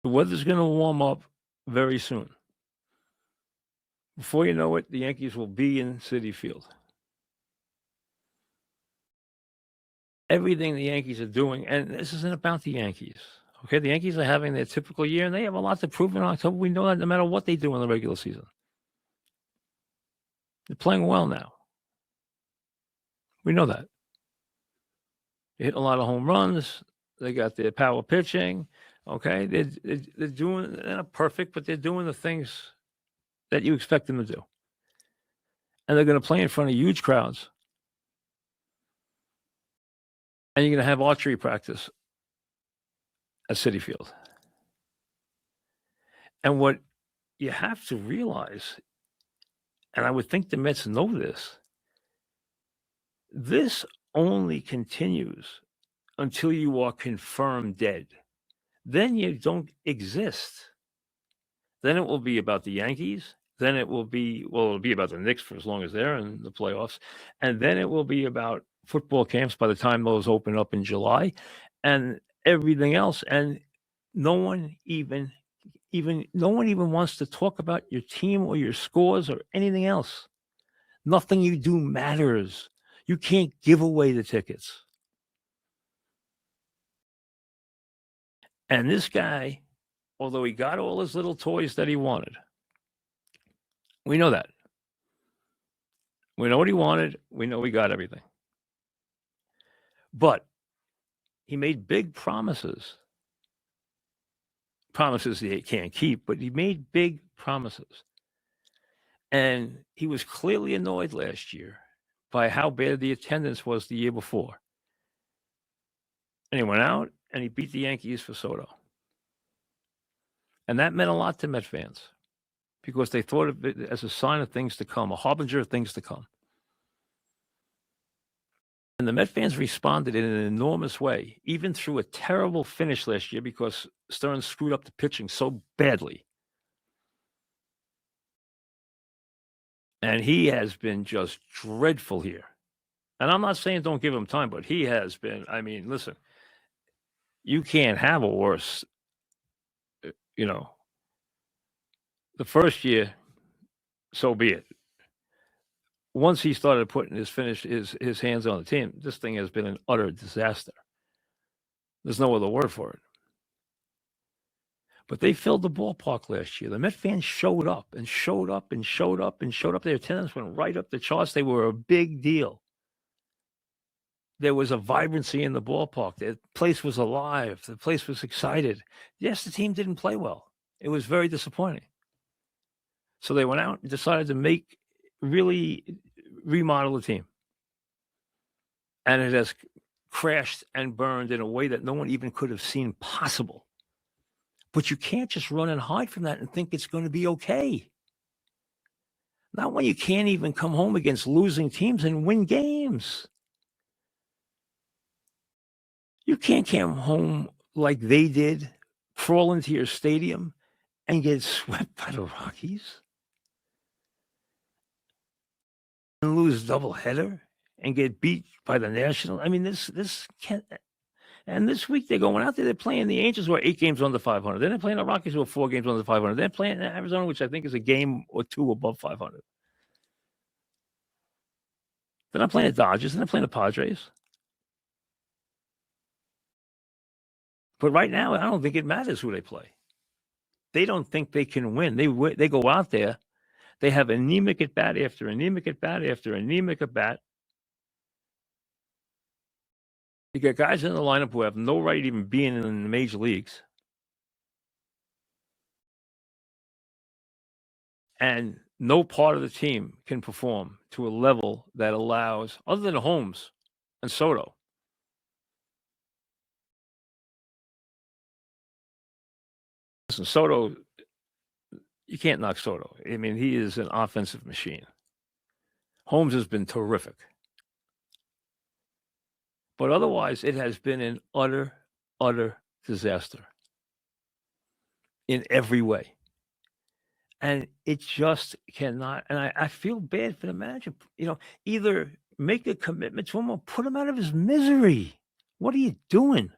The weather's going to warm up very soon. Before you know it, the Yankees will be in Citi Field. Everything the Yankees are doing, and this isn't about the Yankees. Okay, the Yankees are having their typical year, and they have a lot to prove in October. We know that no matter what they do in the regular season. They're playing well now. We know that. They hit a lot of home runs. They got their power pitching. Okay, they're doing, they're not perfect, but they're doing the things that you expect them to do. And they're going to play in front of huge crowds. And you're going to have archery practice at Citi Field. And what you have to realize, and I would think the Mets know this only continues until you are confirmed dead. Then you don't exist. Then it will be about the Yankees. Then it will be, well, it'll be about the Knicks for as long as they're in the playoffs. And then it will be about football camps by the time those open up in July and everything else. And no one even wants to talk about your team or your scores or anything else. Nothing you do matters. You can't give away the tickets. And this guy, although he got all his little toys that he wanted, we know that. We know what he wanted. We know he got everything. But he made big promises. Promises he can't keep, but he made big promises. And he was clearly annoyed last year by how bad the attendance was the year before. And he went out and he beat the Yankees for Soto. And that meant a lot to Met fans because they thought of it as a sign of things to come, a harbinger of things to come. And the Met fans responded in an enormous way, even through a terrible finish last year because Stearns screwed up the pitching so badly. And he has been just dreadful here. And I'm not saying don't give him time, but he has been, I mean, listen, you can't have a worse, the first year, so be it. Once he started putting his hands on the team, this thing has been an utter disaster. There's no other word for it. But they filled the ballpark last year. The Met fans showed up and showed up and showed up and showed up. Their attendance went right up the charts. They were a big deal. There was a vibrancy in the ballpark. The place was alive. The place was excited. Yes, the team didn't play well. It was very disappointing. So they went out and decided to really remodel the team. And it has crashed and burned in a way that no one even could have seen possible. But you can't just run and hide from that and think it's going to be okay. Not when you can't even come home against losing teams and win games. You can't come home like they did, crawl into your stadium and get swept by the Rockies and lose doubleheader and get beat by the Nationals. I mean, this can't. And this week they're going out there. They're playing the Angels, who are 8 games under 500. Then they're playing the Rockies, who are 4 games under 500. They're playing Arizona, which I think is a game or 2 above 500. They're not playing the Dodgers. They're not playing the Padres. But right now, I don't think it matters who they play. They don't think they can win. They go out there. They have anemic at bat after anemic at bat after anemic at bat. You got guys in the lineup who have no right even being in the major leagues. And no part of the team can perform to a level that allows, other than Holmes and Soto. Listen, Soto, you can't knock Soto. I mean, he is an offensive machine. Holmes has been terrific. But otherwise, it has been an utter disaster in every way. And it just cannot. And I feel bad for the manager. Either make a commitment to him or put him out of his misery. What are you doing?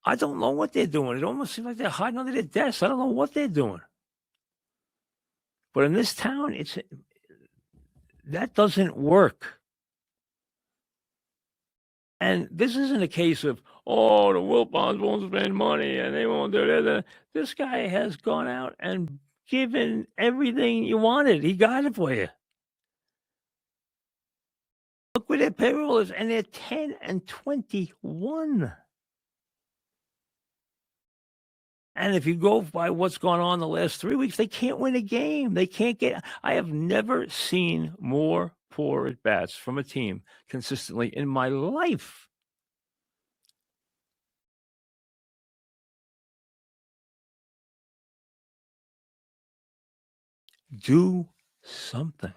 I don't know what they're doing. It almost seems like they're hiding under their desks. I don't know what they're doing. But in this town, that doesn't work. And this isn't a case of, oh, the Wilpons won't spend money and they won't do that. This guy has gone out and given everything you wanted. He got it for you. Look where their payroll is, and they're 10-21. And if you go by what's gone on the last 3 weeks, they can't win a game. They can't get. I have never seen more poor at bats from a team consistently in my life. Do something.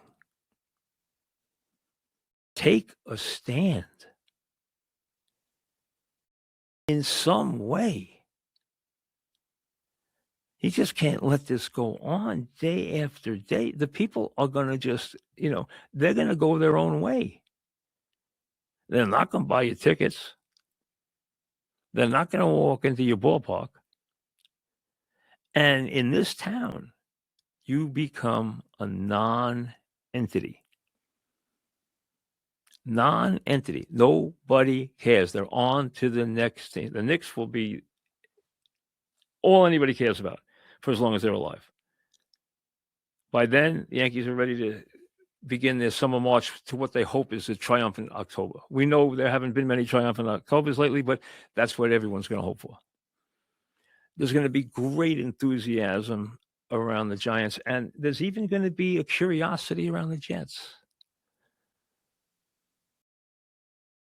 Take a stand in some way. You just can't let this go on day after day. The people are going to just, they're going to go their own way. They're not going to buy you tickets. They're not going to walk into your ballpark. And in this town, you become a non-entity. Non-entity. Nobody cares. They're on to the next thing. The Knicks will be all anybody cares about for as long as they're alive. By then, the Yankees are ready to begin their summer march to what they hope is a triumphant October. We know there haven't been many triumphant Octobers lately, but that's what everyone's going to hope for. There's going to be great enthusiasm around the Giants, and there's even going to be a curiosity around the Jets.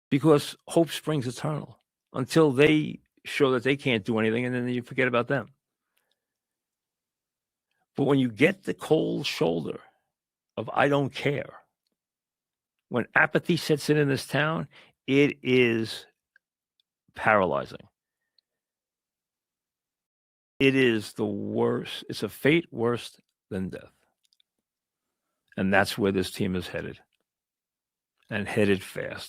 Because hope springs eternal until they show that they can't do anything, and then you forget about them. But when you get the cold shoulder of I don't care, when apathy sets in this town, it is paralyzing. It is the worst. It's a fate worse than death. And that's where this team is headed, and headed fast.